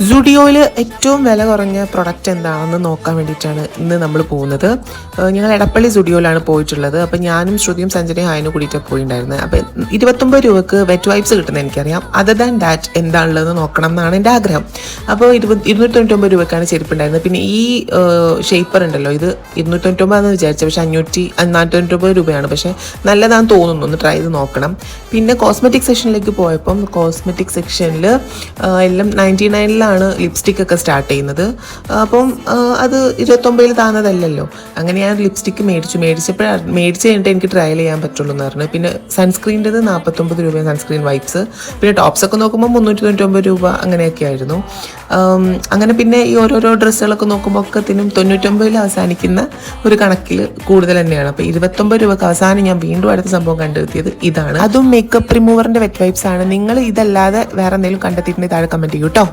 സുഡിയോയിൽ ഏറ്റവും വില കുറഞ്ഞ പ്രൊഡക്റ്റ് എന്താണെന്ന് നോക്കാൻ വേണ്ടിയിട്ടാണ് ഇന്ന് നമ്മൾ പോകുന്നത്. ഞങ്ങൾ എടപ്പള്ളി സുഡിയോയിലാണ് പോയിട്ടുള്ളത്. അപ്പോൾ ഞാനും ശ്രുതിയും സഞ്ജനയും ഹായനും കൂടിയിട്ട് പോയിട്ടുണ്ടായിരുന്നത്. അപ്പോൾ 29 രൂപക്ക് വെറ്റ് വൈപ്സ് കിട്ടുന്നത് എനിക്കറിയാം. അതർ ദാൻ ദാറ്റ് എന്താണുള്ളതെന്ന് നോക്കണം എന്നാണ് എൻ്റെ ആഗ്രഹം. അപ്പോൾ 299 രൂപക്കാണ് ചെരുപ്പുണ്ടായിരുന്നത്. പിന്നെ ഈ ഷേപ്പർ ഉണ്ടല്ലോ, ഇത് 299 വിചാരിച്ചത്, പക്ഷേ 499 രൂപയാണ്. പക്ഷേ നല്ലതാണെന്ന് തോന്നുന്നു, ഒന്ന് ട്രൈ ചെയ്ത് നോക്കണം. പിന്നെ കോസ്മെറ്റിക് സെക്ഷനിലേക്ക് പോയപ്പം കോസ്മെറ്റിക് സെക്ഷനിൽ എല്ലാം 99 ലിപ്സ്റ്റിക് ഒക്കെ സ്റ്റാർട്ട് ചെയ്യുന്നത്. അപ്പം അത് 29 താന്നതല്ലല്ലോ. അങ്ങനെ ഞാൻ ലിപ്സ്റ്റിക്ക് മേടിച്ച് കഴിഞ്ഞിട്ട് എനിക്ക് ട്രയൽ ചെയ്യാൻ പറ്റുള്ളൂ എന്ന് പറഞ്ഞു. പിന്നെ സൺസ്ക്രീൻ്റെത് 49 രൂപ സൺസ്ക്രീൻ വൈപ്സ്. പിന്നെ ടോപ്സ് ഒക്കെ നോക്കുമ്പോൾ 399 രൂപ അങ്ങനെയൊക്കെ ആയിരുന്നു. അങ്ങനെ പിന്നെ ഈ ഓരോരോ ഡ്രസ്സുകളൊക്കെ നോക്കുമ്പോൾ ഒക്കത്തിനും 99 അവസാനിക്കുന്ന ഒരു കണക്കിൽ കൂടുതൽ തന്നെയാണ്. അപ്പോൾ 29 രൂപക്ക് അവസാനം ഞാൻ വീണ്ടും അടുത്ത സംഭവം കണ്ടെത്തിയത് ഇതാണ്. അതും മേക്കപ്പ് റിമൂവറിൻ്റെ വെറ്റ് വൈപ്സ് ആണ്. നിങ്ങൾ ഇതല്ലാതെ വേറെ എന്തെങ്കിലും കണ്ടെത്തിയിട്ടുണ്ടെങ്കിൽ താഴെ കമൻറ്റ് ചെയ്യൂ കേട്ടോ.